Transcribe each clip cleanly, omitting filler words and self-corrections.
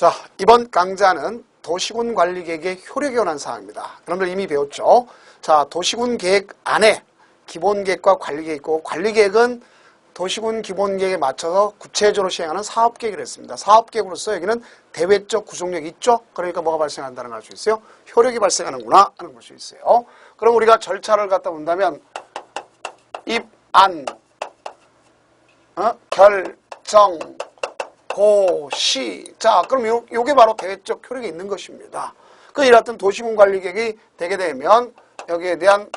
자, 이번 강좌는 도시군 관리 계획의 효력에 관한 사항입니다. 여러분들 이미 배웠죠? 자, 도시군 계획 안에 기본 계획과 관리 계획 있고, 관리 계획은 도시군 기본 계획에 맞춰서 구체적으로 시행하는 사업 계획을 했습니다. 사업 계획으로서 여기는 대외적 구속력이 있죠? 그러니까 뭐가 발생한다는 걸 알 수 있어요? 효력이 발생하는구나 하는 걸 볼 수 있어요. 그럼 우리가 절차를 갖다 본다면 입안, 결정, 고시. 자, 그럼 요게 바로 대외적 효력이 있는 것입니다. 그 이 같은 도시군 관리 계획이 되게 되면 여기에 대한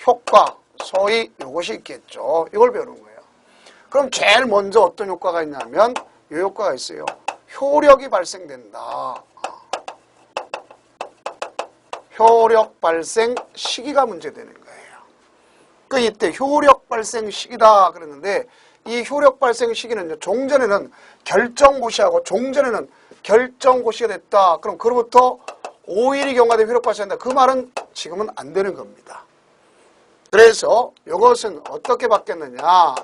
효과, 소위 요것이 있겠죠. 이걸 배우는 거예요. 그럼 제일 먼저 어떤 효과가 있냐면 이 효과가 있어요. 효력이 발생된다. 효력 발생 시기가 문제되는 거예요. 그 이때 효력 발생 시기다 그랬는데 이 효력 발생 시기는요, 종전에는 결정고시하고 종전에는 결정고시가 됐다. 그럼 그로부터 5일이 경과돼 효력 발생한다. 그 말은 지금은 안 되는 겁니다. 그래서 이것은 어떻게 바뀌었느냐.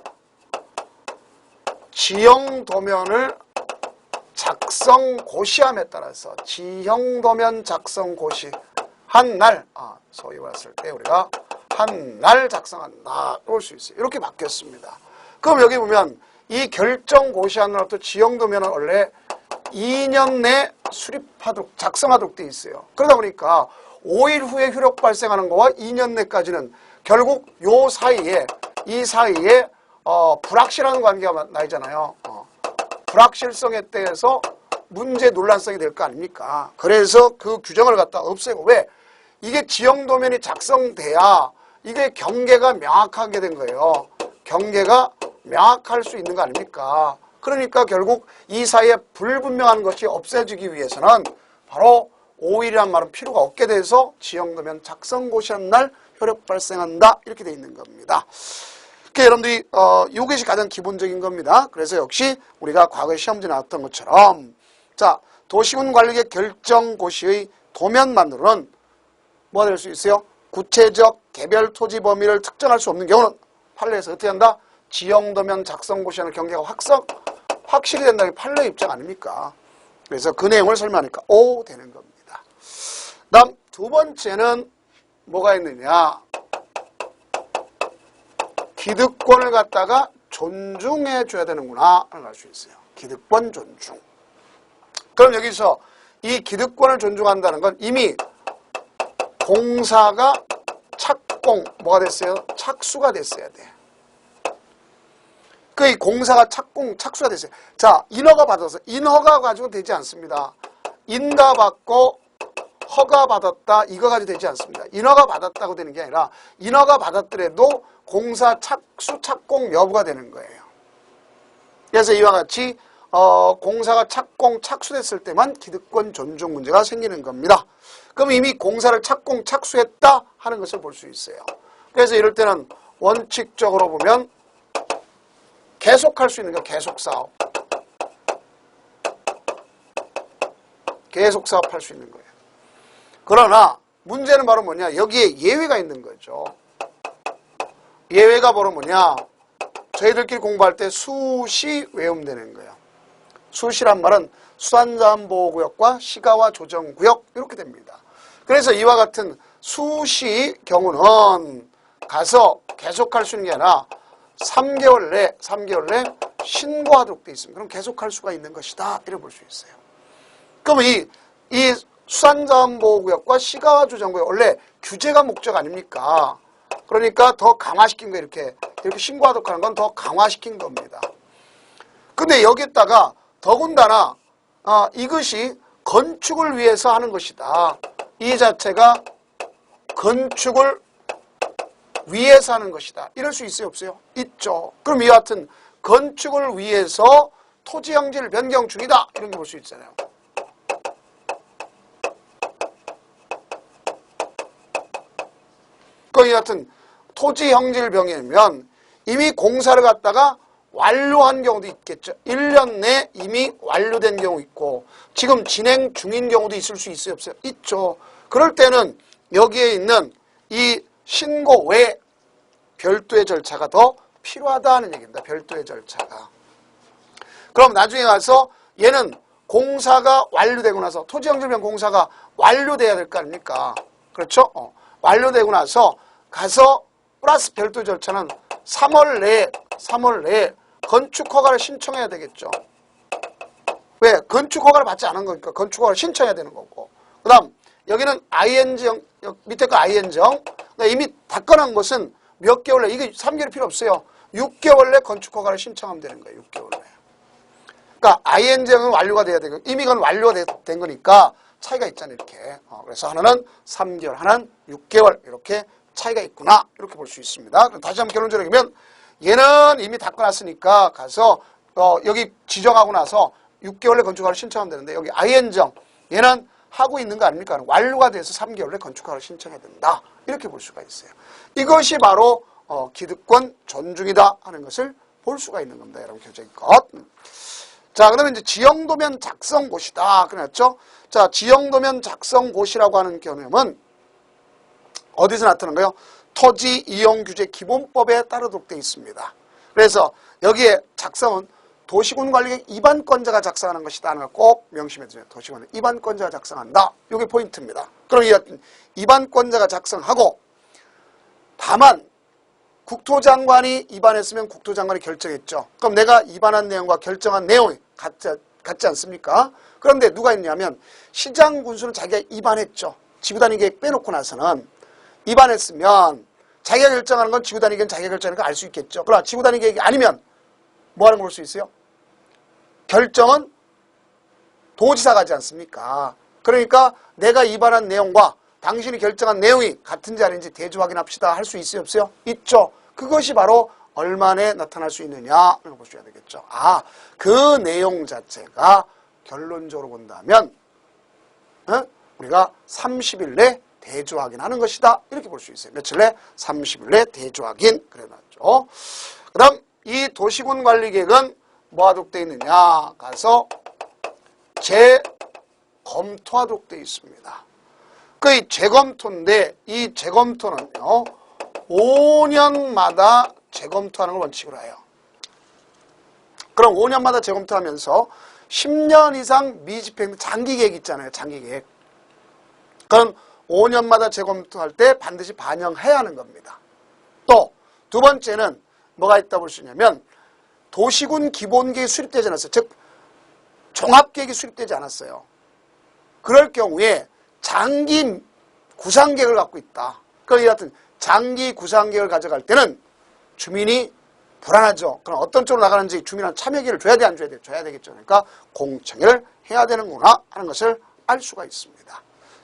지형도면을 작성고시함에 따라서 지형도면 작성고시 한 날, 소위 봤을 때 우리가 한 날 작성한다. 볼 수 있어요. 이렇게 바뀌었습니다. 그럼 여기 보면 이 결정고시하는 또 지형도면은 원래 2년 내 수립하도록 작성하도록 돼 있어요. 그러다 보니까 5일 후에 효력 발생하는 거와 2년 내까지는 결국 요 사이에 이 사이에 불확실한 관계가 나이잖아요. 불확실성에 대해서 문제 논란성이 될 거 아닙니까? 그래서 그 규정을 갖다 없애고 왜? 이게 지형도면이 작성돼야 이게 경계가 명확하게 된 거예요. 경계가 명확할 수 있는 거 아닙니까? 그러니까 결국 이 사이에 불분명한 것이 없애지기 위해서는 바로 5일이란 말은 필요가 없게 돼서 지형도면 작성고시한 날 효력 발생한다. 이렇게 돼 있는 겁니다. 그러니까 여러분들이 이것이 가장 기본적인 겁니다. 그래서 역시 우리가 과거에 시험지에 나왔던 것처럼 자, 도시군 관리계획 결정고시의 도면만으로는 뭐가 될 수 있어요? 구체적 개별 토지 범위를 특정할 수 없는 경우는 판례에서 어떻게 한다? 지형도면 작성고시하는 경계가 확실히 된다는 게 판례 입장 아닙니까? 그래서 그 내용을 설명하니까 오 되는 겁니다. 다음 두 번째는 뭐가 있느냐? 기득권을 갖다가 존중해 줘야 되는구나 알 수 있어요. 기득권 존중. 그럼 여기서 이 기득권을 존중한다는 건 이미 공사가 착공 뭐가 됐어요? 착수가 됐어야 돼. 그 이 공사가 착수가 됐어요. 자, 인허가 받아서 인허가 가지고 되지 않습니다. 인가 받고 허가 받았다 이거 가지고 되지 않습니다. 인허가 받았다고 되는 게 아니라 인허가 받았더라도 공사 착수 착공 여부가 되는 거예요. 그래서 이와 같이 공사가 착수됐을 때만 기득권 존중 문제가 생기는 겁니다. 그럼 이미 공사를 착수했다 하는 것을 볼 수 있어요. 그래서 이럴 때는 원칙적으로 보면 계속할 수 있는 거 계속사업. 계속사업 할 수 있는 거예요. 그러나 문제는 바로 뭐냐? 여기에 예외가 있는 거죠. 예외가 바로 뭐냐? 저희들끼리 공부할 때 수시 외움되는 거예요. 수시란 말은 수산자원보호구역과 시가와 조정구역 이렇게 됩니다. 그래서 이와 같은 수시 경우는 가서 계속할 수 있는 게 아니라 3개월 내 신고하도록 되어 있습니다. 그럼 계속할 수가 있는 것이다. 이렇게 볼 수 있어요. 그러면 이 수산자원보호구역과 시가와 조정구역 원래 규제가 목적 아닙니까? 그러니까 더 강화시킨 거 이렇게 신고하도록 하는 건 더 강화시킨 겁니다. 근데 여기에다가 더군다나 이것이 건축을 위해서 하는 것이다. 이 자체가 건축을 위해서 하는 것이다. 이럴 수 있어요? 없어요? 있죠. 그럼 이와 같은 건축을 위해서 토지 형질 변경 중이다. 이런 거 볼 수 있잖아요. 그 이와 같은 토지 형질 변경이면 이미 공사를 갖다가 완료한 경우도 있겠죠. 1년 내 이미 완료된 경우 있고 지금 진행 중인 경우도 있을 수 있어요? 없어요? 있죠. 그럴 때는 여기에 있는 이 신고 외에 별도의 절차가 더 필요하다는 얘기입니다. 별도의 절차가. 그럼 나중에 가서 얘는 공사가 완료되고 나서 토지영주변 공사가 완료돼야 될 거 아닙니까? 그렇죠? 완료되고 나서 가서 플러스 별도 절차는 3월 내에 건축 허가를 신청해야 되겠죠. 왜? 건축 허가를 받지 않은 거니까 건축 허가를 신청해야 되는 거고. 그 다음 여기는 IN지형, 밑에 거 IN지형. 이미 다 꺼낸 것은 몇 개월 내, 이게 3개월 필요 없어요. 6개월 내 건축 허가를 신청하면 되는 거예요. 6개월 내. 그러니까 IN지형은 완료가 돼야 되고 이미 그건 완료가 된 거니까 차이가 있잖아요. 이렇게. 그래서 하나는 3개월, 하나는 6개월 이렇게 차이가 있구나. 이렇게 볼 수 있습니다. 그럼 다시 한번 결론적으로 보면 얘는 이미 다 꺼놨으니까 가서 여기 지정하고 나서 6개월 내 건축허가를 신청하면 되는데 여기 IN지형 얘는 하고 있는 거 아닙니까? 완료가 돼서 3개월 내 건축허가를 신청해야 된다. 이렇게 볼 수가 있어요. 이것이 바로 기득권 존중이다 하는 것을 볼 수가 있는 겁니다. 여러분 교재의 것. 자, 그러면 이제 지형도면 작성고시다. 그랬죠? 자, 지형도면 작성고시라고 하는 개념은 어디서 나타난 거예요? 토지 이용 규제 기본법에 따르도록 되어 있습니다. 그래서 여기에 작성은 도시군 관리객 입안권자가 작성하는 것이다 하는 걸 꼭 명심해 주세요. 도시군 입안권자가 작성한다. 이게 포인트입니다. 그럼 이 입안권자가 작성하고 다만 국토장관이 입안했으면 국토장관이 결정했죠. 그럼 내가 입안한 내용과 결정한 내용이 같지 않습니까? 그런데 누가 있냐면 시장군수는 자기가 입안했죠. 지구단위 계획 빼놓고 나서는 입안했으면 자기가 결정하는 건 지구단위 계획은 자기가 결정하는 거 알 수 있겠죠. 그러나 지구단위 계획이 아니면 뭐 하는 걸 볼 수 있어요? 결정은 도지사가 하지 않습니까? 그러니까 내가 입안한 내용과 당신이 결정한 내용이 같은지 아닌지 대조 확인합시다. 할 수 있어요? 없어요? 있죠. 그것이 바로 얼마나 나타날 수 있느냐 이걸 보셔야 되겠죠. 그 내용 자체가 결론적으로 본다면 우리가 30일 내 대조 확인하는 것이다. 이렇게 볼 수 있어요. 며칠 내? 30일 내 대조 확인 그래놨죠. 그 다음 이 도시군 관리계획은 뭐하도록 되어 있느냐 가서 재검토하도록 되어 있습니다. 그 재검토인데 이 재검토는요 5년마다 재검토하는 걸 원칙으로 해요. 그럼 5년마다 재검토하면서 10년 이상 미집행 장기계획 있잖아요. 장기계획. 그럼 5년마다 재검토할 때 반드시 반영해야 하는 겁니다. 또 두 번째는 뭐가 있다 볼 수 있냐면 도시군 기본계획이 수립되지 않았어요. 즉 종합계획이 수립되지 않았어요. 그럴 경우에 장기 구상계획을 갖고 있다. 그럼 이 같은 장기 구상계획을 가져갈 때는 주민이 불안하죠. 그럼 어떤 쪽으로 나가는지 주민한테 참여기를 줘야 돼, 안 줘야 돼? 줘야 되겠죠. 그러니까 공청회를 해야 되는구나 하는 것을 알 수가 있습니다.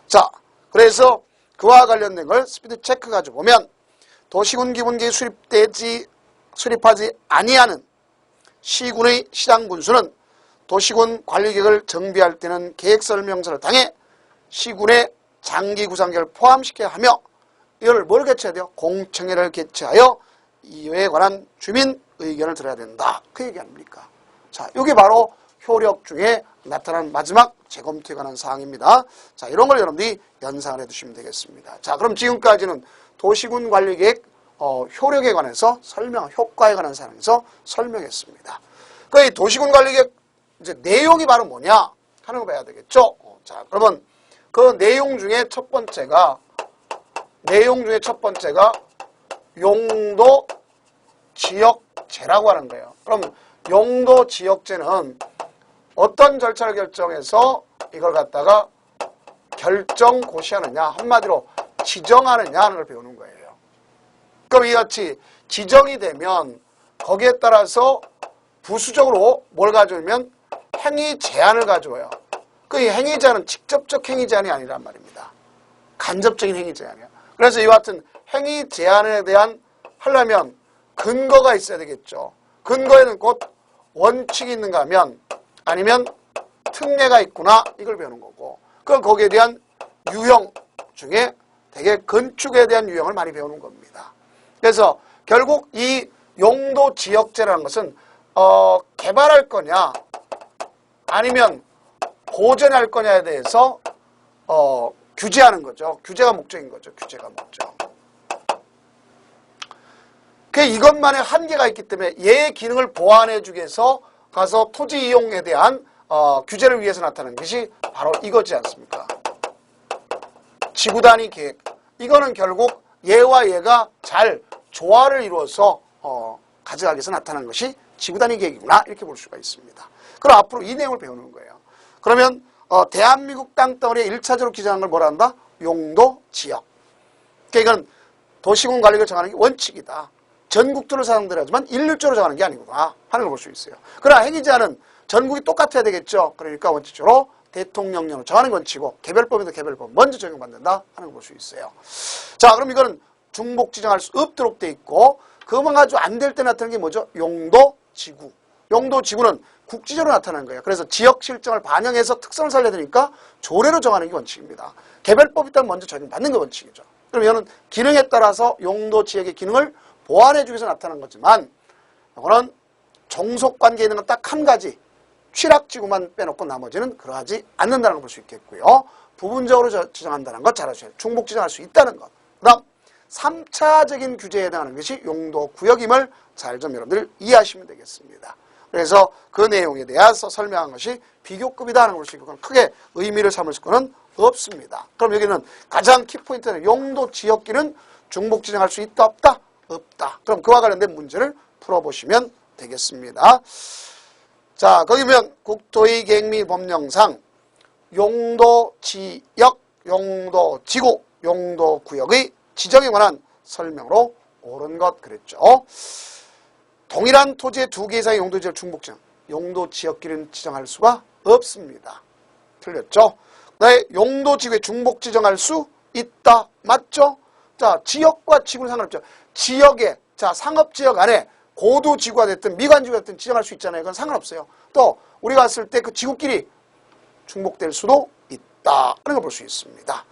자, 그래서 그와 관련된 걸 스피드 체크 가지고 보면 도시군 기본계획 수립하지 아니하는 시군의 시장군수는 도시군 관리계획을 정비할 때는 계획설명서를 당해 시군의 장기구상계획을 포함시켜야 하며 이걸 뭘 개최해야 돼요? 공청회를 개최하여 이에 관한 주민 의견을 들어야 된다. 그 얘기 아닙니까? 자, 이게 바로 효력 중에 나타난 마지막 재검토에 관한 사항입니다. 자, 이런 걸 여러분들이 연상을 해두시면 되겠습니다. 자, 그럼 지금까지는 도시군 관리계획 효력에 관해서 효과에 관한 사항에서 설명했습니다. 그 도시군 관리계획 이제 내용이 바로 뭐냐 하는 거 봐야 되겠죠. 자, 그러면 그 내용 중에 첫 번째가 용도 지역제라고 하는 거예요. 그럼 용도 지역제는 어떤 절차를 결정해서 이걸 갖다가 결정고시하느냐, 한마디로 지정하느냐 하는 걸 배우는 거예요. 그럼 이같이 지정이 되면 거기에 따라서 부수적으로 뭘 가져오면 행위 제한을 가져와요. 그 행위 제한은 직접적 행위 제한이 아니란 말입니다. 간접적인 행위 제한이야. 그래서 이와 같은 행위 제한에 대한 하려면 근거가 있어야 되겠죠. 근거에는 곧 원칙이 있는가 하면 아니면 특례가 있구나 이걸 배우는 거고 그럼 거기에 대한 유형 중에 되게 건축에 대한 유형을 많이 배우는 겁니다. 그래서 결국 이 용도 지역제라는 것은 개발할 거냐 아니면 보존할 거냐에 대해서 규제하는 거죠. 규제가 목적인 거죠. 규제가 목적. 이것만의 한계가 있기 때문에 얘의 기능을 보완해 주기 위해서 가서 토지 이용에 대한 규제를 위해서 나타나는 것이 바로 이거지 않습니까? 지구단위 계획. 이거는 결국 얘와 얘가 잘 조화를 이루어서 가져가기 위해서 나타나는 것이 지구단위 계획이구나 이렇게 볼 수가 있습니다. 그럼 앞으로 이 내용을 배우는 거예요. 그러면 대한민국 땅덩어리에 1차적으로 기재하는 걸 뭐라 한다? 용도, 지역. 그러니까 이건 도시군 관리를 정하는 게 원칙이다. 전국토를 사용들 하지만 일률적으로 정하는 게 아니구나 하는 걸 볼 수 있어요. 그러나 행위제한은 전국이 똑같아야 되겠죠. 그러니까 원칙적으로 대통령령으로 정하는 원칙이고 개별법에도 개별법 먼저 적용받는다 하는 걸 볼 수 있어요. 자, 그럼 이거는 중복 지정할 수 없도록 돼 있고 그것만 가지고 안 될 때 나타나는 게 뭐죠? 용도, 지구. 용도, 지구는 국지적으로 나타나는 거예요. 그래서 지역 실정을 반영해서 특성을 살려야 되니까 조례로 정하는 게 원칙입니다. 개별법이 일단 먼저 적용받는 게 원칙이죠. 그럼 이거는 기능에 따라서 용도, 지역의 기능을 보완해 주기 위해서 나타난 거지만 이거는 종속관계에 있는 건 딱 한 가지 취락지구만 빼놓고 나머지는 그러하지 않는다는 걸 볼 수 있겠고요. 부분적으로 지정한다는 것 잘 아셔야 돼요. 중복 지정할 수 있다는 것. 그 다음 3차적인 규제에 해당하는 것이 용도구역임을 잘 좀 여러분들 이해하시면 되겠습니다. 그래서 그 내용에 대해서 설명한 것이 비교급이다 하는 것을 크게 의미를 삼을 수는 없습니다. 그럼 여기는 가장 키포인트는 용도 지역기는 중복 지정할 수 있다 없다? 없다. 그럼 그와 관련된 문제를 풀어보시면 되겠습니다. 자, 거기 보면 국토의 계획 및 법령상 용도 지역, 용도 지구, 용도 구역의 지정에 관한 설명으로 옳은 것 그랬죠. 동일한 토지의 두 개 이상의 용도 지역 중복 지정, 용도 지역끼리는 지정할 수가 없습니다. 틀렸죠? 그다음에 용도 지구에 중복 지정할 수 있다. 맞죠? 자, 지역과 지구는 상관없죠. 지역에, 자, 상업지역 안에 고도지구가 됐든 미관지구가 됐든 지정할 수 있잖아요. 그건 상관없어요. 또 우리가 왔을 때 그 지구끼리 중복될 수도 있다 하는 걸 볼 수 있습니다.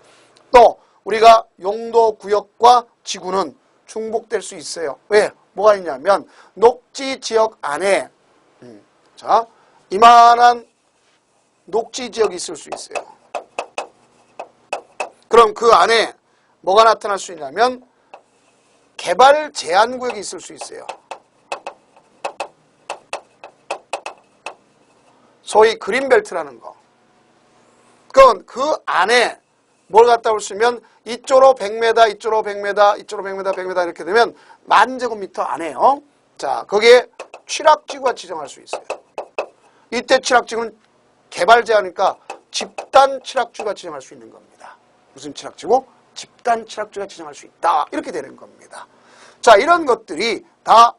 또 우리가 용도 구역과 지구는 중복될 수 있어요. 왜? 뭐가 있냐면 녹지지역 안에 자, 이만한 녹지지역이 있을 수 있어요. 그럼 그 안에 뭐가 나타날 수 있냐면 개발 제한 구역이 있을 수 있어요. 소위 그린벨트라는 거. 그건 그 안에 뭘 갖다 보시면 이쪽으로 100m, 이쪽으로 100m, 이쪽으로 100m, 100m 이렇게 되면 10,000제곱미터 안에요. 자, 거기에 취락지구가 지정할 수 있어요. 이때 취락지구는 개발 제한이니까 집단 취락지구가 지정할 수 있는 겁니다. 무슨 취락지구? 집단 취락지구가 지정할 수 있다. 이렇게 되는 겁니다. 자, 이런 것들이 다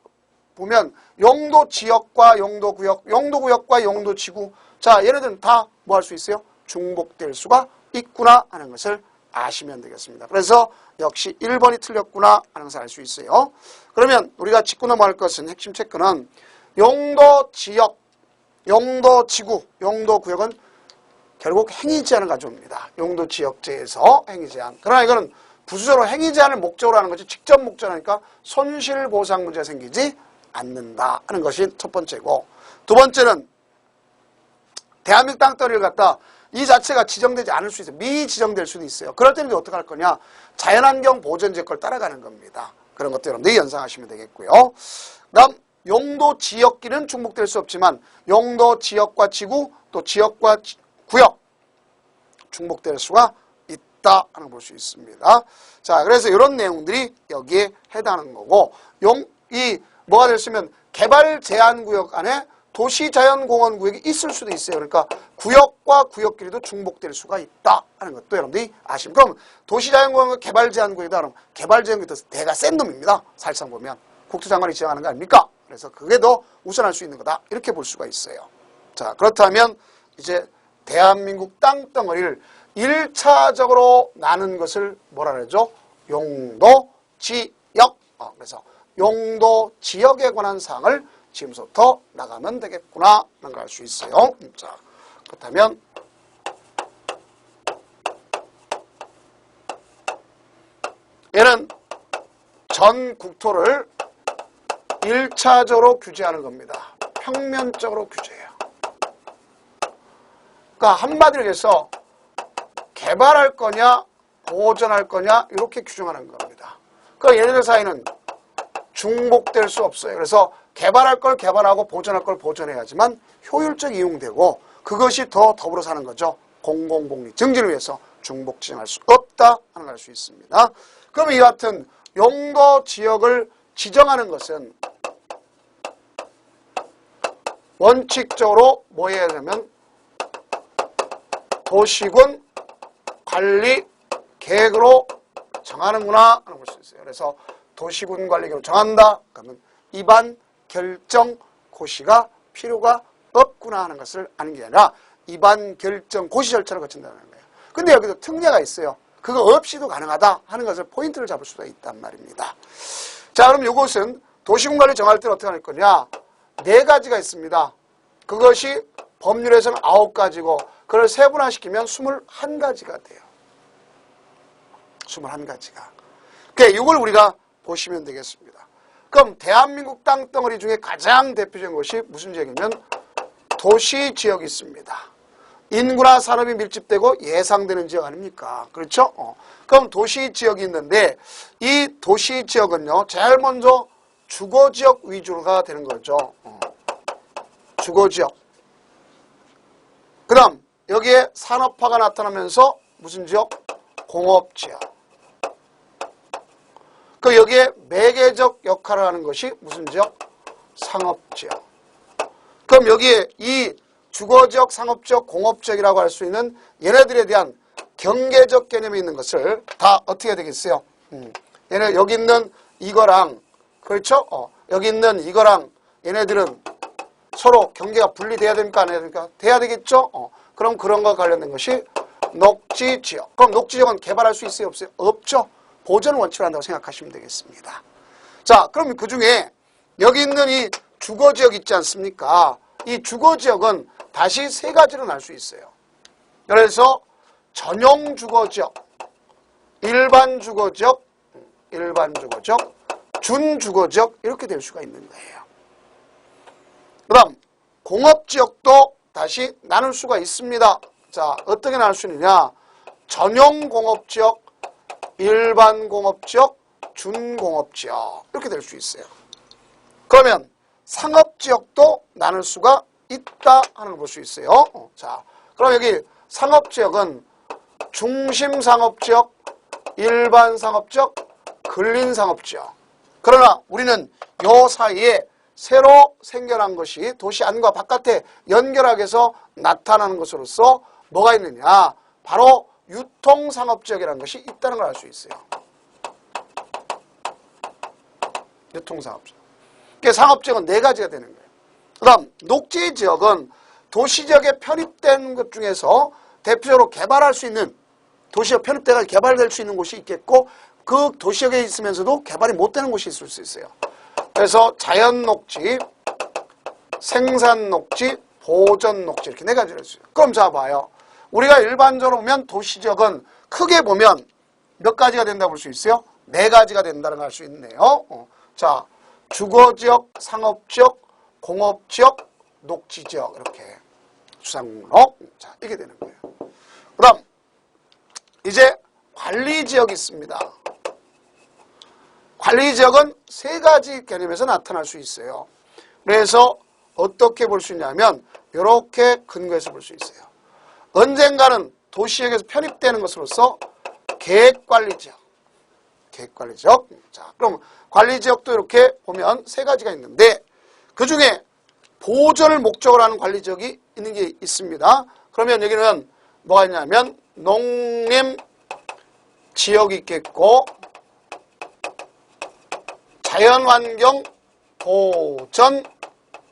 보면 용도 지역과 용도 구역, 용도 구역과 용도 지구. 자, 얘네들은 다 뭐 할 수 있어요? 중복될 수가 있구나 하는 것을 아시면 되겠습니다. 그래서 역시 1번이 틀렸구나 하는 것을 알 수 있어요. 그러면 우리가 짚고 넘어갈 것은 핵심 체크는 용도 지역, 용도 지구, 용도 구역은 결국 행위 제한을 가져옵니다. 용도 지역제에서 행위 제한. 그러나 이거는 부수적으로 행위 제한을 목적으로 하는 것이 직접 목적하니까 손실보상 문제가 생기지 않는다 하는 것이 첫 번째고, 두 번째는 대한민국 땅덩어리를 갖다 이 자체가 지정되지 않을 수 있어요. 미지정될 수도 있어요. 그럴 때는 어떻게 할 거냐? 자연환경 보전제 걸 따라가는 겁니다. 그런 것들 여러분들이 연상하시면 되겠고요. 다음 용도 지역끼리는 중복될 수 없지만 용도 지역과 지구 또 지역과 구역 중복될 수가 있다 하는 걸 볼 수 있습니다. 자, 그래서 이런 내용들이 여기에 해당하는 거고, 이 뭐가 될 수 있으면 개발 제한 구역 안에 도시자연공원 구역이 있을 수도 있어요. 그러니까 구역과 구역끼리도 중복될 수가 있다 하는 것도 여러분들이 아시면, 그럼 도시자연공원과 개발제한구역이다 그러면 개발제한구역이 더 대가 센 놈입니다. 사실상 보면 국토장관이 지정하는 거 아닙니까? 그래서 그게 더 우선할 수 있는 거다 이렇게 볼 수가 있어요. 자, 그렇다면 이제 대한민국 땅덩어리를 1차적으로 나눈 것을 뭐라 그러죠? 용도, 지역. 그래서 용도, 지역에 관한 사항을 지금부터 나가면 되겠구나 하는 걸 알 수 있어요. 자, 그렇다면 얘는 전 국토를 1차적으로 규제하는 겁니다. 평면적으로 규제해요. 그러니까 한마디로 해서 개발할 거냐 보존할 거냐 이렇게 규정하는 겁니다. 그러니까 얘네들 사이는 중복될 수 없어요. 그래서 개발할 걸 개발하고 보존할 걸 보존해야지만 효율적 이용되고, 그것이 더 더불어 사는 거죠. 공공복리 증진을 위해서 중복지정할 수 없다 하는 걸 알 수 있습니다. 그러면 이와 같은 용도 지역을 지정하는 것은 원칙적으로 뭐 해야 되냐면 도시군 관리 계획으로 정하는구나 하는 걸 수 있어요. 그래서 도시군 관리 계획으로 정한다. 그러면 입안 결정 고시가 필요가 없구나 하는 것을 아는 게 아니라 입안 결정 고시 절차를 거친다는 거예요. 근데 여기도 특례가 있어요. 그거 없이도 가능하다 하는 것을 포인트를 잡을 수가 있단 말입니다. 자, 그럼 이것은 도시군 관리 정할 때는 어떻게 할 거냐? 4가지가 있습니다. 그것이 법률에서는 9가지고 그걸 세분화시키면 21가지가 돼요. 21가지가. 그러니까 이걸 우리가 보시면 되겠습니다. 그럼 대한민국 땅덩어리 중에 가장 대표적인 것이 무슨 지역이면 도시지역이 있습니다. 인구나 산업이 밀집되고 예상되는 지역 아닙니까? 그렇죠? 그럼 도시지역이 있는데 이 도시지역은요. 제일 먼저 주거지역 위주가 되는 거죠. 주거지역. 그 다음 여기에 산업화가 나타나면서 무슨 지역? 공업지역. 그 여기에 매개적 역할을 하는 것이 무슨 지역? 상업지역. 그럼 여기에 이 주거지역, 상업지역, 공업지역이라고 할 수 있는 얘네들에 대한 경계적 개념이 있는 것을 다 어떻게 해야 되겠어요? 얘네 여기 있는 이거랑 그렇죠? 여기 있는 이거랑 얘네들은 서로 경계가 분리돼야 됩니까? 안 해야 됩니까? 돼야 되겠죠? 그럼 그런 것과 관련된 것이 녹지지역. 그럼 녹지지역은 개발할 수 있어요? 없어요? 없죠? 보전 원칙을 한다고 생각하시면 되겠습니다. 자, 그럼 그 중에 여기 있는 이 주거지역 있지 않습니까? 이 주거지역은 다시 3가지로 날 수 있어요. 그래서 전용 주거지역, 일반 주거지역, 준 주거지역 이렇게 될 수가 있는 거예요. 그 다음 공업지역도 다시 나눌 수가 있습니다. 자, 어떻게 나눌 수 있느냐? 전용 공업지역, 일반 공업지역, 준공업지역 이렇게 될 수 있어요. 그러면 상업지역도 나눌 수가 있다 하는 걸 볼 수 있어요. 자, 그럼 여기 상업지역은 중심상업지역, 일반상업지역, 근린상업지역. 그러나 우리는 요 사이에 새로 생겨난 것이 도시 안과 바깥에 연결하게 해서 나타나는 것으로서 뭐가 있느냐? 바로 유통상업지역이라는 것이 있다는 걸 알 수 있어요. 유통상업지역. 그러니까 상업지역은 4가지가 되는 거예요. 그 다음 녹지지역은 도시지역에 편입된 것 중에서 대표적으로 개발할 수 있는 도시지역 편입돼서 개발될 수 있는 곳이 있겠고 그 도시지역에 있으면서도 개발이 못 되는 곳이 있을 수 있어요. 그래서 자연녹지, 생산녹지, 보전녹지 이렇게 4가지를 했어요. 그럼 자 봐요. 우리가 일반적으로 보면 도시지역은 크게 보면 몇 가지가 된다고 볼 수 있어요? 4가지가 된다는 걸 알 수 있네요. 자, 주거지역, 상업지역, 공업지역, 녹지지역 이렇게 주상목록. 자, 이게 되는 거예요. 그 다음 이제 관리지역이 있습니다. 관리지역은 3가지 개념에서 나타날 수 있어요. 그래서 어떻게 볼 수 있냐면 이렇게 근거해서 볼 수 있어요. 언젠가는 도시지역에서 편입되는 것으로서 계획관리지역. 계획관리지역. 자, 그럼 관리지역도 이렇게 보면 3가지가 있는데 그 중에 보전을 목적으로 하는 관리지역이 있는 게 있습니다. 그러면 여기는 뭐가 있냐면 농림지역이 있겠고 자연환경 보전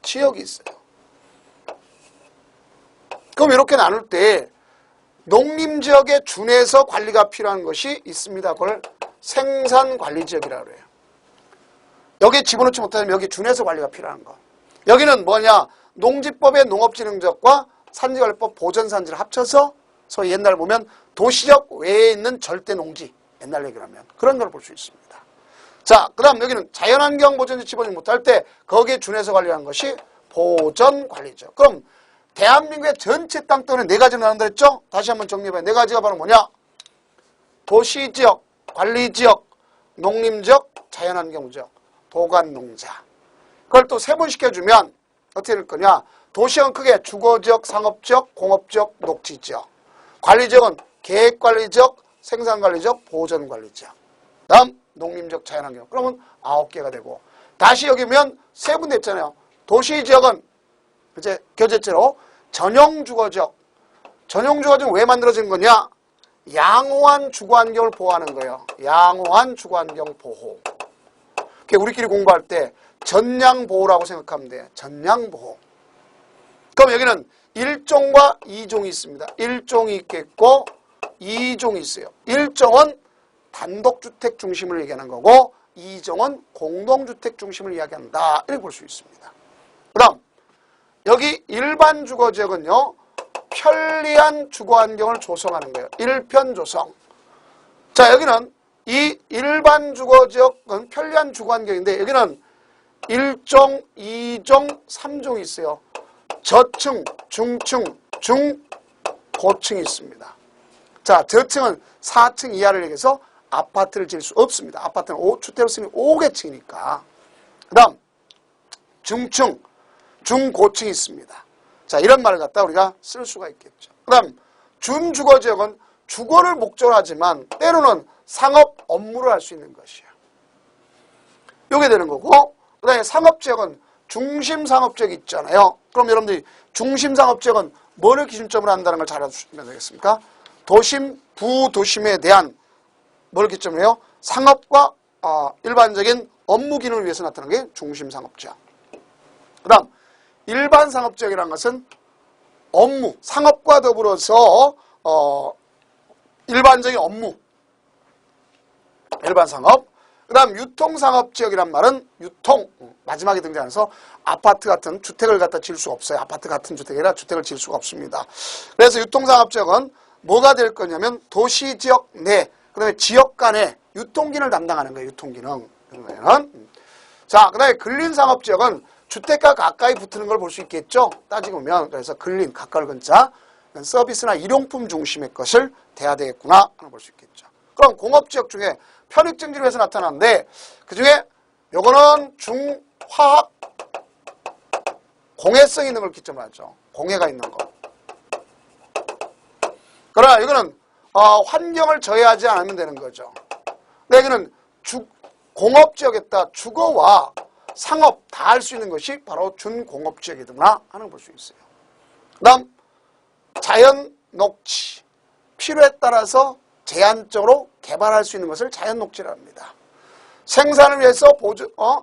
지역이 있어요. 그럼 이렇게 나눌 때 농림지역에 준해서 관리가 필요한 것이 있습니다. 그걸 생산관리지역이라고 해요. 여기에 집어넣지 못하면 여기 준해서 관리가 필요한 거. 여기는 뭐냐? 농지법의 농업진흥지역과 산지관리법 보전산지를 합쳐서 소위 옛날 보면 도시적 외에 있는 절대농지, 옛날 얘기를 하면 그런 걸 볼 수 있습니다. 자, 그 다음 여기는 자연환경 보전지 집어넣지 못할 때 거기에 준해서 관리하는 것이 보전관리지역. 그럼 대한민국의 전체 땅덩어리는 4가지로 나눈다 했죠? 다시 한번 정리해봐요. 4가지가 바로 뭐냐? 도시지역, 관리지역, 농림지역, 자연환경지역, 도간농자. 그걸 또 세분시켜주면 어떻게 될 거냐? 도시역은 크게 주거지역, 상업지역, 공업지역, 녹지지역. 관리지역은 계획관리지역, 생산관리지역, 보전관리지역. 다음 농림지역, 자연환경. 그러면 9개가 되고 다시 여기 보면 세 군데 있잖아요. 도시지역은 이제 교재째로 전용주거지역. 전용주거지역은 왜 만들어진 거냐? 양호한 주거환경을 보호하는 거예요. 양호한 주거환경 보호. 우리끼리 공부할 때 전량보호라고 생각하면 돼. 전량보호. 그럼 여기는 1종과 2종이 있습니다. 1종이 있겠고 2종이 있어요. 1종은 단독주택 중심을 얘기하는 거고 2종은 공동주택 중심을 이야기한다. 이렇게 볼 수 있습니다. 그 다음 여기 일반 주거지역은요. 편리한 주거환경을 조성하는 거예요. 1편 조성. 자, 여기는 이 일반 주거지역은 편리한 주거환경인데 여기는 1종, 2종, 3종이 있어요. 저층, 중층, 중고층이 있습니다. 자, 저층은 4층 이하를 얘기해서 아파트를 지을 수 없습니다. 아파트는 주택을 쓰면 5개층이니까. 그 다음 중층, 중고층이 있습니다. 자, 이런 말을 갖다 우리가 쓸 수가 있겠죠. 그 다음 준주거지역은 주거를 목적으로 하지만 때로는 상업 업무를 할 수 있는 것이에요. 이게 되는 거고 그 다음에 상업지역은 중심상업지역이 있잖아요. 그럼 여러분들이 중심상업지역은 뭐를 기준점으로 한다는 걸 잘 알아주시면 되겠습니까? 도심, 부도심에 대한 뭐를 기점으로 해요? 상업과 일반적인 업무 기능을 위해서 나타나는 게 중심상업지역. 그 다음 일반 상업지역이라는 것은 업무, 상업과 더불어서 일반적인 업무, 일반 상업. 그 다음 유통상업지역이란 말은 유통, 마지막에 등장해서 아파트 같은 주택을 갖다 지을 수가 없어요. 아파트 같은 주택이라 주택을 지을 수가 없습니다. 그래서 유통상업지역은 뭐가 될 거냐면 도시지역 내, 그 다음에 지역 간의 유통기능을 담당하는 거예요. 유통기능. 자, 그 다음에 근린상업지역은 주택과 가까이 붙는 걸 볼 수 있겠죠. 따지고 보면 그래서 근린, 가까울 근자, 서비스나 일용품 중심의 것을 대야 되겠구나 하는 볼 수 있겠죠. 그럼 공업지역 중에 편익증지를 위해서 나타나는데 그 중에 요거는 중화학 공해성 있는 걸 기점으로 하죠. 공해가 있는 거. 그러나 이거는 환경을 저해하지 않으면 되는 거죠. 근데 여기는 공업지역에다 주거와 상업 다 할 수 있는 것이 바로 준공업지역이구나 하는 걸 볼 수 있어요. 그 다음 자연 녹지. 필요에 따라서 제한적으로 개발할 수 있는 것을 자연 녹지라고 합니다. 생산을 위해서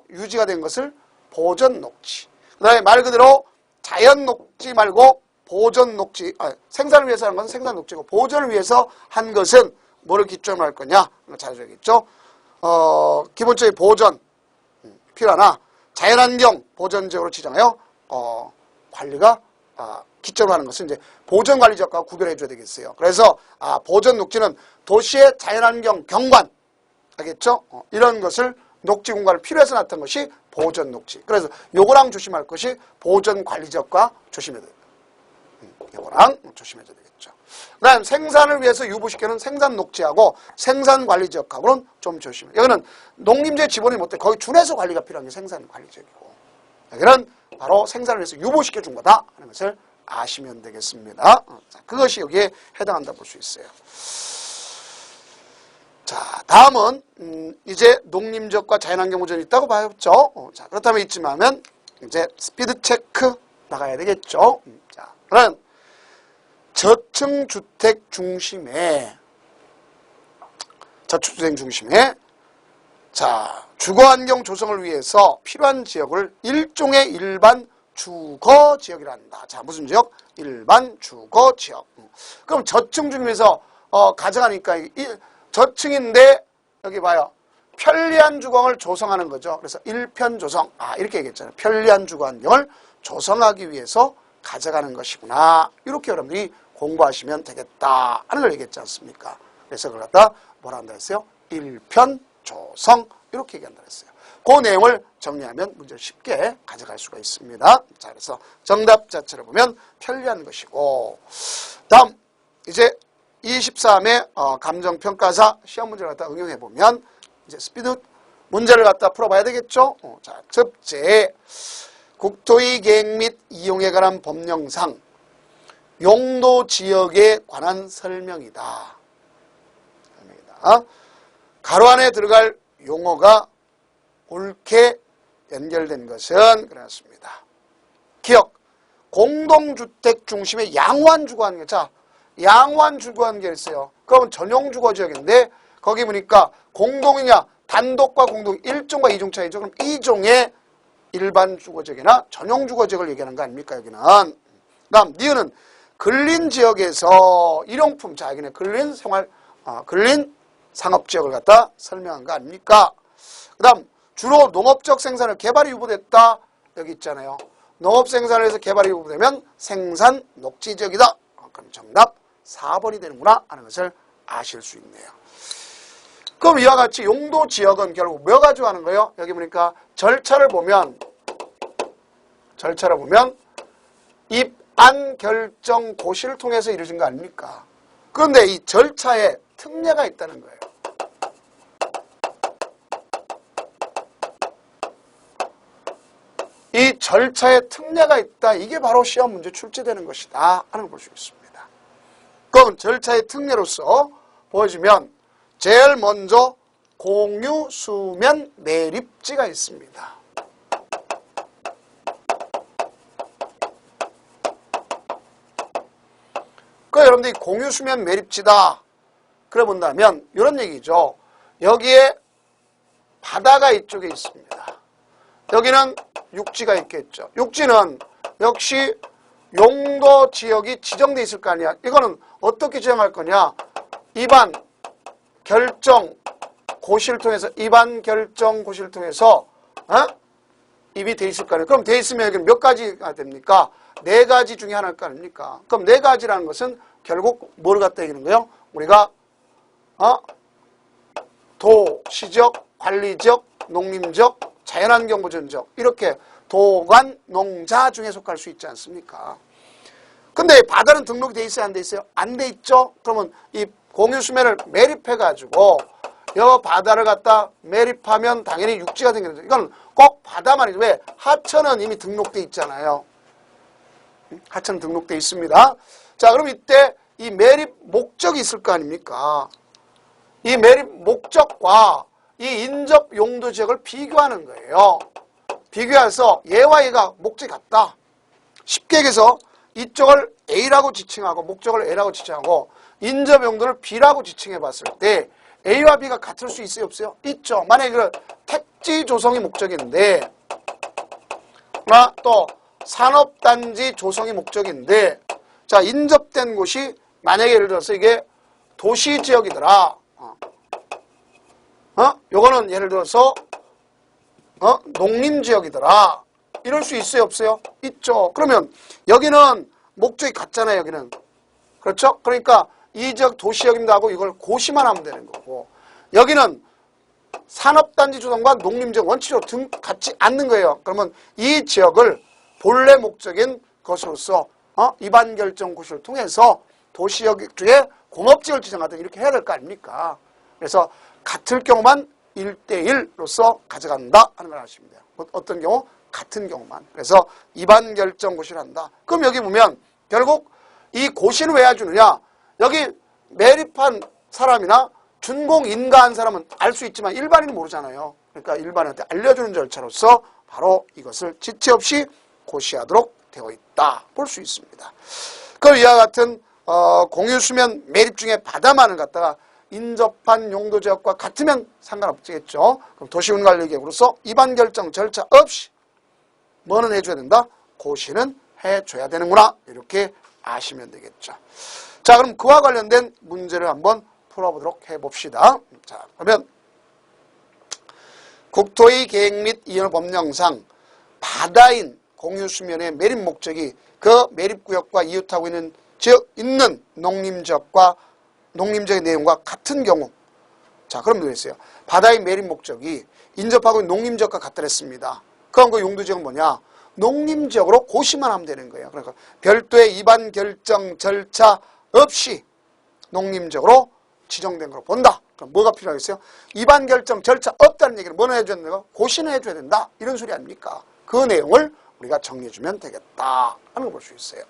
유지가 된 것을 보전 녹지. 그 다음에 말 그대로 자연 녹지 말고 보전 녹지. 생산을 위해서 하는 것은 생산 녹지고 보전을 위해서 한 것은 뭐를 기점으로 할 거냐? 잘 알겠죠? 기본적인 보전 필요하나 자연환경 보전지역으로 지정하여 관리가 기점으로 하는 것은 이제 보전관리지역과 구별해 줘야 되겠어요. 그래서 보전 녹지는 도시의 자연환경 경관, 알겠죠? 이런 것을 녹지 공간을 필요해서 나타난 것이 보전 녹지. 그래서 요거랑 조심할 것이 보전관리지역과 조심해야 돼요. 요거랑 조심해야 되겠죠. 그 다음 생산을 위해서 유보시키는 생산녹지하고 생산관리지역하고는 좀 조심해요. 여기는 농림지의 지분이 못돼. 거의 준해서 관리가 필요한 게 생산관리지역이고 여기는 바로 생산을 위해서 유보시켜 준 거다 하는 것을 아시면 되겠습니다. 자, 그것이 여기에 해당한다 볼 수 있어요. 자, 다음은 이제 농림지역과 자연환경 보전이 있다고 봐야죠. 자, 그렇다면 있지만 이제 스피드 체크 나가야 되겠죠. 자, 그럼 저층 주택 중심에 자, 주거환경 조성을 위해서 필요한 지역을 일종의 일반 주거지역이라 한다. 자, 무슨 지역? 일반 주거지역. 그럼 저층 중에서 가져가니까 저층인데 여기 봐요. 편리한 주거를 조성하는 거죠. 그래서 1편 조성. 이렇게 얘기했잖아요. 편리한 주거환경을 조성하기 위해서 가져가는 것이구나. 이렇게 여러분들이 공부하시면 되겠다 하는 걸 얘기했지 않습니까? 그래서 그걸 갖다 뭐라 한다 했어요? 1편 조성 이렇게 얘기한다 했어요. 그 내용을 정리하면 문제를 쉽게 가져갈 수가 있습니다. 자, 그래서 정답 자체를 보면 편리한 것이고 다음 이제 23회 감정평가사 시험 문제를 갖다 응용해 보면 이제 스피드 문제를 갖다 풀어봐야 되겠죠. 자, 첫째 국토의 계획 및 이용에 관한 법령상 용도 지역에 관한 설명이다. 가로 안에 들어갈 용어가 옳게 연결된 것은 그렇습니다. 기억, 공동주택 중심의 양호한주거환경. 자, 양호한주거환경이 있어요. 그러면 전용주거지역인데 거기 보니까 공동이냐 단독과 공동 1종과 2종 차이죠. 그럼 2종의 일반 주거지역이나 전용 주거지역을 얘기하는 거 아닙니까? 여기는. 다음 니은은 근린지역에서 일용품, 자 여기는 근린 상업지역을 갖다 설명한 거 아닙니까? 그 다음 주로 농업적 생산을 개발이 유보됐다. 여기 있잖아요. 농업 생산을 해서 개발이 유보되면 생산 녹지지역이다. 그럼 정답 4번이 되는구나 하는 것을 아실 수 있네요. 그럼 이와 같이 용도 지역은 결국 뭐 가지고 하는 거예요? 여기 보니까 절차를 보면 입안 결정 고시를 통해서 이루어진 거 아닙니까? 그런데 이 절차에 특례가 있다는 거예요. 이 절차에 특례가 있다. 이게 바로 시험 문제 출제되는 것이다 하는 걸 볼 수 있습니다. 그럼 절차의 특례로서 보여주면 제일 먼저 공유 수면 매립지가 있습니다. 그 여러분들이 공유 수면 매립지다 그래 본다면 이런 얘기죠. 여기에 바다가 이쪽에 있습니다. 여기는 육지가 있겠죠. 육지는 역시 용도 지역이 지정돼 있을 거 아니야. 이거는 어떻게 지정할 거냐? 입안 결정 고시를 통해서 입이 돼 있을 거 아니에요. 그럼 돼 있으면 여기는 몇 가지가 됩니까? 4가지 중에 하나일 거 아닙니까? 그럼 4가지라는 것은 결국 뭐를 갖다 얘기하는 거예요? 우리가 도시적, 관리적, 농림적, 자연환경보전적 이렇게 도관, 농자 중에 속할 수 있지 않습니까? 근데 바다는 등록이 돼 있어요? 안 돼 있어요? 안 돼 있죠? 그러면 이 공유수면을 매립해가지고 여 바다를 갖다 매립하면 당연히 육지가 생기는 거죠. 이건 꼭 바다만이죠. 왜? 하천은 이미 등록돼 있잖아요. 하천 등록돼 있습니다. 자, 그럼 이때 이 매립 목적이 있을 거 아닙니까? 이 매립 목적과 이 인접 용도 지역을 비교하는 거예요. 비교해서 얘와 얘가 목적이 같다. 쉽게 얘기해서 이쪽을 A라고 지칭하고 목적을 A라고 지칭하고 인접 용도를 B라고 지칭해 봤을 때 A와 B가 같을 수 있어요? 없어요? 있죠. 만약에 그 택지 조성이 목적인데 또 산업단지 조성이 목적인데 자 인접된 곳이 만약에 예를 들어서 이게 도시지역이더라. 요거는 예를 들어서 농림지역이더라. 이럴 수 있어요? 없어요? 있죠. 그러면 여기는 목적이 같잖아요. 여기는. 그렇죠? 그러니까 이 지역 도시역입니다 하고 이걸 고시만 하면 되는 거고 여기는 산업단지 조성과 농림지역 원칙적으로 같지 않는 거예요. 그러면 이 지역을 본래 목적인 것으로서 입안 결정 고시를 통해서 도시역 중에 공업지역을 지정하든 이렇게 해야 될 거 아닙니까? 그래서 같을 경우만 1대1로서 가져간다 하는 걸 아시면 돼요. 어떤 경우? 같은 경우만. 그래서 입안 결정 고시를 한다. 그럼 여기 보면 결국 이 고시는 왜 해주느냐? 여기 매립한 사람이나 준공인가한 사람은 알 수 있지만 일반인은 모르잖아요. 그러니까 일반인한테 알려주는 절차로서 바로 이것을 지체 없이 고시하도록 되어 있다. 볼 수 있습니다. 그럼 이와 같은 공유수면 매립 중에 바다만을 갖다가 인접한 용도지역과 같으면 상관없겠죠. 그럼 도시군관리계획으로서 입안 결정 절차 없이 뭐는 해줘야 된다? 고시는 해줘야 되는구나. 이렇게 아시면 되겠죠. 자, 그럼 그와 관련된 문제를 한번 풀어보도록 해봅시다. 자, 그러면 국토의 계획 및 이용 법령상 바다인 공유수면의 매립 목적이 그 매립구역과 이웃하고 있는 농림지역과 농림지역의 내용과 같은 경우 자 그럼 그랬어요. 바다의 매립 목적이 인접하고 있는 농림지역과 같다 했습니다. 그럼 그 용도지역은 뭐냐? 농림지역으로 고시만 하면 되는 거예요. 그러니까 별도의 입안 결정 절차 없이 농림지역으로 지정된 걸 본다. 그럼 뭐가 필요하겠어요? 입안 결정 절차 없다는 얘기는 뭐는 해줘야 된다? 고시는 해줘야 된다. 이런 소리 아닙니까? 그 내용을 우리가 정리해주면 되겠다 하는 걸 볼 수 있어요.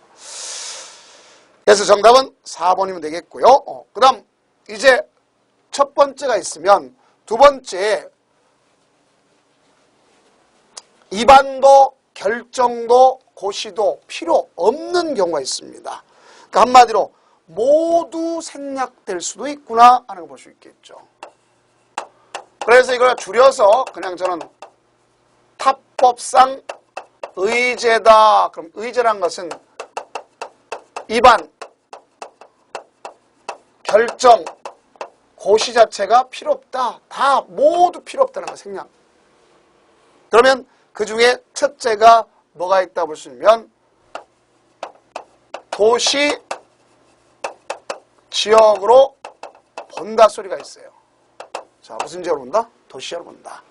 그래서 정답은 4번이면 되겠고요. 그 다음 이제 첫 번째가 있으면 두 번째 입안도, 결정도, 고시도 필요 없는 경우가 있습니다. 그러니까 한마디로 모두 생략될 수도 있구나 하는 걸 볼 수 있겠죠. 그래서 이걸 줄여서 그냥 저는 타법상 의제다. 그럼 의제란 것은 입안, 결정, 고시 자체가 필요 없다. 다 모두 필요 없다는 거 생략. 그러면 그 중에 첫째가 뭐가 있다 볼 수 있으면 도시 지역으로 본다 소리가 있어요. 자, 무슨 지역으로 본다? 도시지역으로 본다.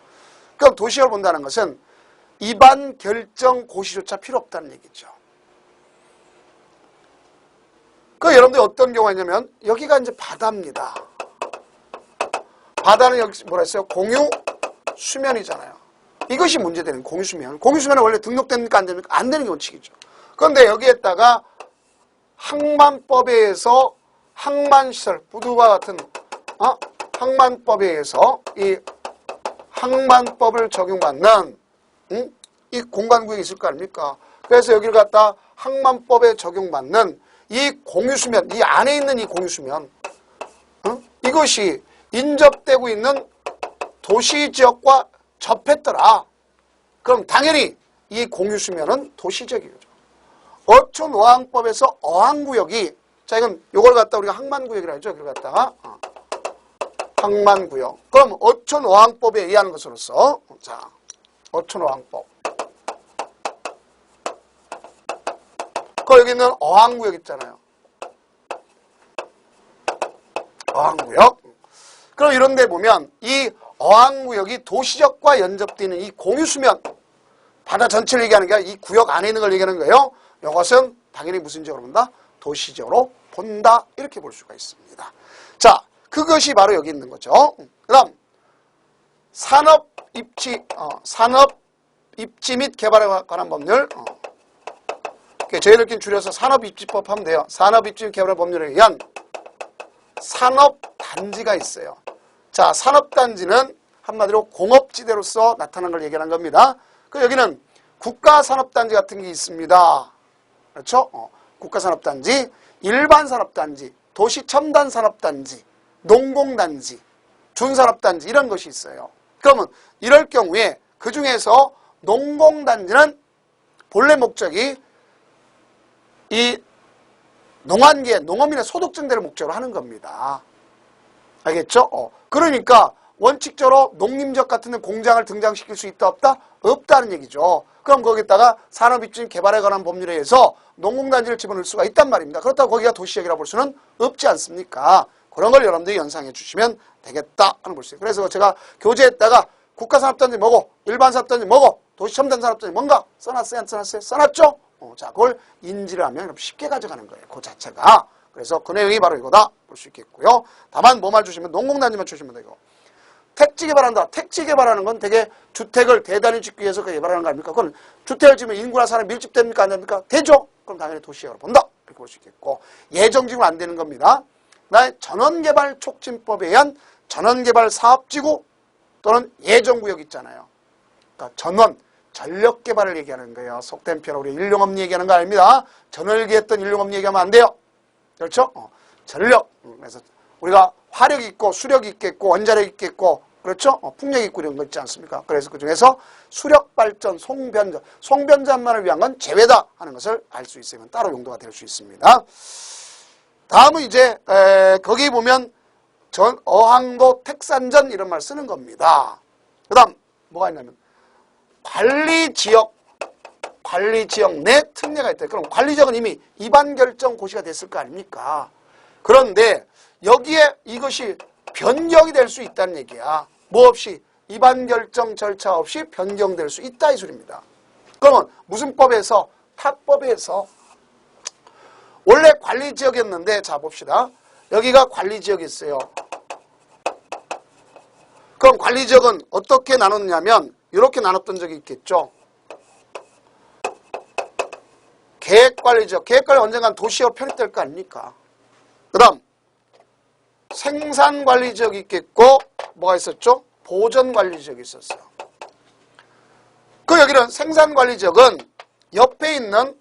그럼 도시지역으로 본다는 것은 입안, 결정, 고시조차 필요 없다는 얘기죠. 그 여러분들 어떤 경우가 있냐면 여기가 이제 바다입니다. 바다는 여기 뭐라 했어요? 공유 수면이잖아요. 이것이 문제되는 공유 수면. 공유 수면은 원래 등록됩니까? 안 됩니까? 안 되는 게 원칙이죠. 그런데 여기에다가 항만법에 의해서 항만시설, 부두와 같은 항만법에 의해서 이 항만법을 적용받는 이 공간구역이 있을 거 아닙니까? 그래서 여기를 갖다 항만법에 적용받는 이 공유수면, 이 안에 있는 이 공유수면 이것이 인접되고 있는 도시지역과 접했더라. 그럼 당연히 이 공유수면은 도시지역이죠. 어촌어항법에서 어항구역이, 자 이건 요걸 갖다 우리가 항만구역이라 하죠. 이걸 갖다가 항만구역. 그럼 어촌어항법에 의한 것으로서, 자 어촌어항법. 그 여기 있는 어항구역 있잖아요. 어항구역. 그럼 이런 데 보면 이 어항구역이 도시적과 연접되는 이 공유수면, 바다 전체를 얘기하는 게 아니라 이 구역 안에 있는 걸 얘기하는 거예요. 이것은 당연히 무슨 지역으로 본다? 도시지역으로 본다. 이렇게 볼 수가 있습니다. 자, 그것이 바로 여기 있는 거죠. 그 다음 산업입지 및 개발에 관한 법률. 저희들끼리 줄여서 산업입지법 하면 돼요. 산업입지 및 개발 법률에 의한 산업단지가 있어요. 자, 산업단지는 한마디로 공업지대로서 나타나는 걸 얘기하는 겁니다. 그 여기는 국가산업단지 같은 게 있습니다. 그렇죠? 국가산업단지, 일반산업단지, 도시첨단산업단지, 농공단지, 준산업단지 이런 것이 있어요. 그러면 이럴 경우에 그 중에서 농공단지는 본래 목적이 이 농한계, 농어민의 소득 증대를 목적으로 하는 겁니다. 알겠죠? 그러니까 원칙적으로 농림적 같은 공장을 등장시킬 수 있다 없다? 없다는 얘기죠. 그럼 거기다가 산업입지 개발에 관한 법률에 의해서 농공단지를 집어넣을 수가 있단 말입니다. 그렇다고 거기가 도시지역이라고 볼 수는 없지 않습니까? 그런 걸 여러분들이 연상해 주시면 되겠다 하는 볼 수 있어요. 그래서 제가 교재에다가 국가산업단지 뭐고, 일반산업단지 뭐고, 도시첨단산업단지 뭔가 써놨어요? 안 써놨어요? 써놨죠? 자, 그걸 인지를 하면 쉽게 가져가는 거예요. 그 자체가. 그래서 그 내용이 바로 이거다 볼 수 있겠고요. 다만 뭐만 주시면 농공단지만 주시면 되고. 택지 개발한다. 택지 개발하는 건 되게 주택을 대단히 짓기 위해서 개발하는 거 아닙니까? 그건 주택을 지으면 인구나 사람 밀집됩니까? 안 됩니까? 되죠? 그럼 당연히 도시지역으로 본다. 이렇게 볼 수 있겠고. 예정지구는 안 되는 겁니다. 나의 전원개발 촉진법에 의한 전원개발 사업지구 또는 예정구역 있잖아요. 그러니까 전원, 전력개발을 얘기하는 거예요. 속된 표현으로 우리 일용업리 얘기하는 거 아닙니다. 전월기했던 일용업리 얘기하면 안 돼요. 그렇죠? 전력. 그래서 우리가 화력 있고 수력 있겠고 원자력 있겠고 그렇죠? 풍력 있고 이런 거 있지 않습니까? 그래서 그 중에서 수력발전, 송변전, 송변전만을 위한 건 제외다 하는 것을 알 수 있으면 따로 용도가 될 수 있습니다. 다음은 이제 거기 보면 어항도 택산전 이런 말 쓰는 겁니다. 그 다음 뭐가 있냐면 관리지역 내 특례가 있다. 그럼 관리지역은 이미 입안결정 고시가 됐을 거 아닙니까? 그런데 여기에 이것이 변경이 될 수 있다는 얘기야. 뭐 없이 입안결정 절차 없이 변경될 수 있다 이 소리입니다. 그러면 무슨 법에서? 타법에서. 원래 관리지역이었는데 자 봅시다. 여기가 관리지역이 있어요. 그럼 관리지역은 어떻게 나눴냐면 이렇게 나눴던 적이 있겠죠. 계획관리지역. 계획관리 언젠간 도시로 편입될 거 아닙니까? 그 다음 생산관리지역이 있겠고 뭐가 있었죠? 보전관리지역이 있었어요. 그 여기는 생산관리지역은 옆에 있는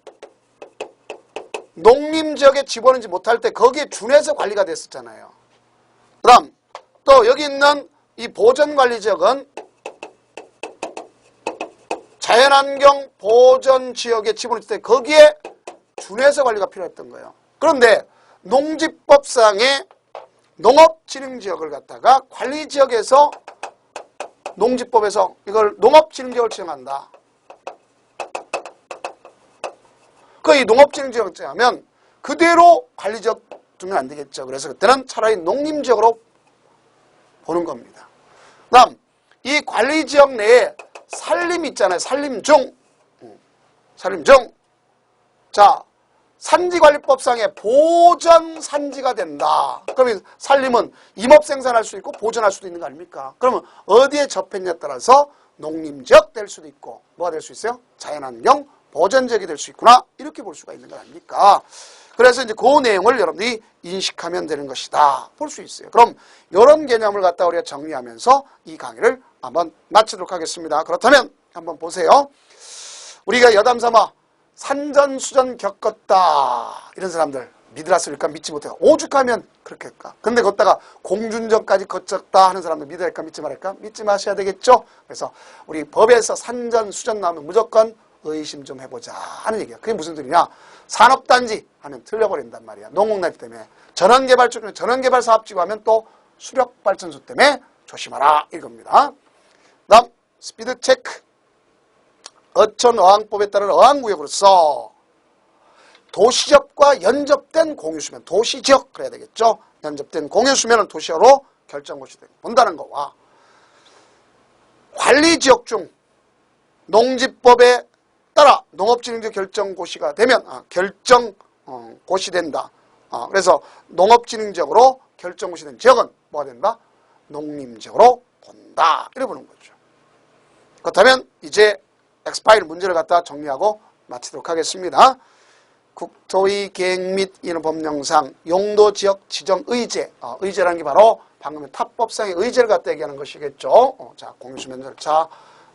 농림지역에 집어넣지 못할 때 거기에 준해서 관리가 됐었잖아요. 그 다음 또 여기 있는 이 보전관리지역은 자연환경 보전지역에 집어넣을 때 거기에 준해서 관리가 필요했던 거예요. 그런데 농지법상의 농업진흥지역을 갖다가 관리지역에서 농지법에서 이걸 농업진흥지역을 지정한다. 이 농업진흥지역을 지정하면 그대로 관리지역 두면 안 되겠죠. 그래서 그때는 차라리 농림지역으로 보는 겁니다. 그 다음 이 관리지역 내에 산림 있잖아요. 산림중. 자, 산지관리법상의 보전산지가 된다. 그러면 산림은 임업생산할 수 있고 보전할 수도 있는 거 아닙니까? 그러면 어디에 접했냐에 따라서 농림지역 될 수도 있고 뭐가 될 수 있어요? 자연환경 보전지역이 될 수 있구나. 이렇게 볼 수가 있는 거 아닙니까? 그래서 이제 그 내용을 여러분들이 인식하면 되는 것이다. 볼 수 있어요. 그럼 이런 개념을 갖다 우리가 정리하면서 이 강의를 한번 마치도록 하겠습니다. 그렇다면 한번 보세요. 우리가 여담삼아 산전수전 겪었다. 이런 사람들 믿으라쓸까 믿지 못해요. 오죽하면 그렇게 할까. 근데 걷다가 공준전까지 거쳤다 하는 사람들 믿을까 믿지 말할까? 믿지 마셔야 되겠죠. 그래서 우리 법에서 산전수전 나오면 무조건 의심 좀 해보자 하는 얘기야. 그게 무슨 소리냐. 산업단지 하면 틀려버린단 말이야. 농업나비 때문에. 전원개발 쪽에 전원개발 사업지구 하면 또 수력발전소 때문에 조심하라 이겁니다. 다음 스피드 체크. 어촌어항법에 따른 어항구역으로서 도시지역과 연접된 공유수면, 도시지역 그래야 되겠죠. 연접된 공유수면은 도시지역으로 결정고시 본다는 거와 관리지역 중 농지법에 따라 농업진흥지역 결정고시가 되면 결정고시 된다. 그래서 농업진흥지역으로 결정고시된 지역은 뭐가 된다? 농림지역으로 본다. 이래 보는 거죠. 그렇다면 이제 엑스파일 문제를 갖다 정리하고 마치도록 하겠습니다. 국토의 계획 및 이런 법령상 용도지역 지정 의제, 의제라는 게 바로 방금 탑법상의 의제를 갖다 얘기하는 것이겠죠. 자, 공유수면 절차,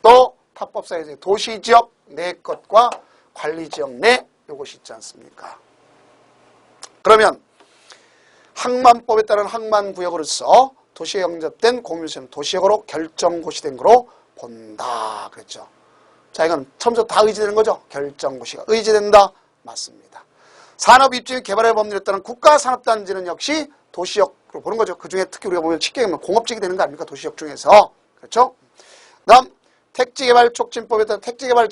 또 탑법상의 도시지역 내 것과 관리지역 내 요것이 있지 않습니까? 그러면 항만법에 따른 항만구역으로서 도시에 영접된 공유수면 도시역으로 결정고시된 거로 본다. 그랬죠. 자, 이건 처음부터 다 의제되는 거죠. 결정고시가 의제된다. 맞습니다. 산업입지 개발의 법률에 따른 국가산업단지는 역시 도시역으로 보는 거죠. 그 중에 특히 우리가 보면 쉽게 보면 공업지역이 되는 거 아닙니까? 도시역 중에서. 그렇죠? 그 다음 택지개발 촉진법에 따른 택지개발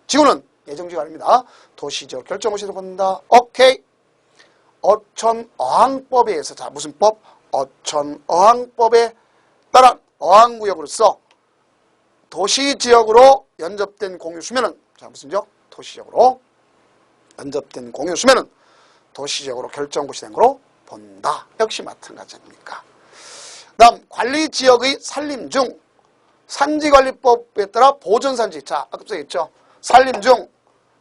지구는 예정지가 아닙니다. 도시지역 결정고시로 본다. 오케이. 어촌어항법에 의해서 자, 무슨 법? 어촌어항법에 따른 어항구역으로서 도시지역으로 연접된 공유수면은 자, 무슨 지역? 도시지역으로 연접된 공유수면은 도시지역으로 결정고시된 거로 본다. 역시 마찬가지 아닙니까? 다음 관리지역의 산림 중 산지관리법에 따라 보전산지. 자, 아까 써있죠. 산림 중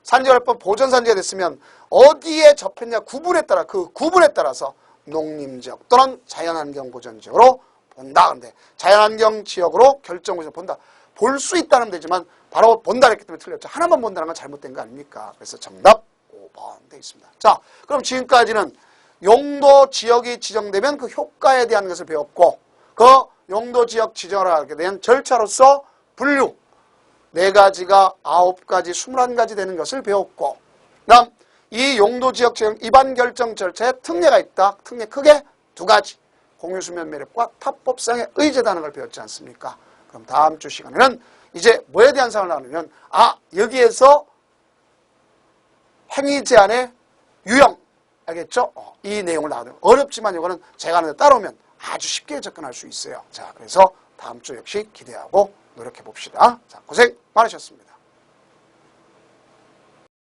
산지관리법 보전산지가 됐으면 어디에 접했냐 구분에 따라 그 구분에 따라서 농림지역 또는 자연환경보전지역으로 본다. 근데 자연환경지역으로 결정고시를 본다. 볼 수 있다는 되지만 바로 본다 했기 때문에 틀렸죠. 하나만 본다는 건 잘못된 거 아닙니까? 그래서 정답 5번 되어 있습니다. 자, 그럼 지금까지는 용도 지역이 지정되면 그 효과에 대한 것을 배웠고 그 용도 지역 지정을 하게 된 절차로서 분류 4가지가 9가지 21가지 되는 것을 배웠고 그다음 이 용도 지역 지정 입안 결정 절차에 특례가 있다. 특례 크게 2가지. 공유수면 매력과 탑법상의 의제다는 걸 배웠지 않습니까? 그럼 다음 주 시간에는 이제 뭐에 대한 사항을 나누면 여기에서 행위 제한의 유형 알겠죠? 이 내용을 나누면 어렵지만 이거는 제가 하는데 따라오면 아주 쉽게 접근할 수 있어요. 자, 그래서 다음 주 역시 기대하고 노력해 봅시다. 자, 고생 많으셨습니다.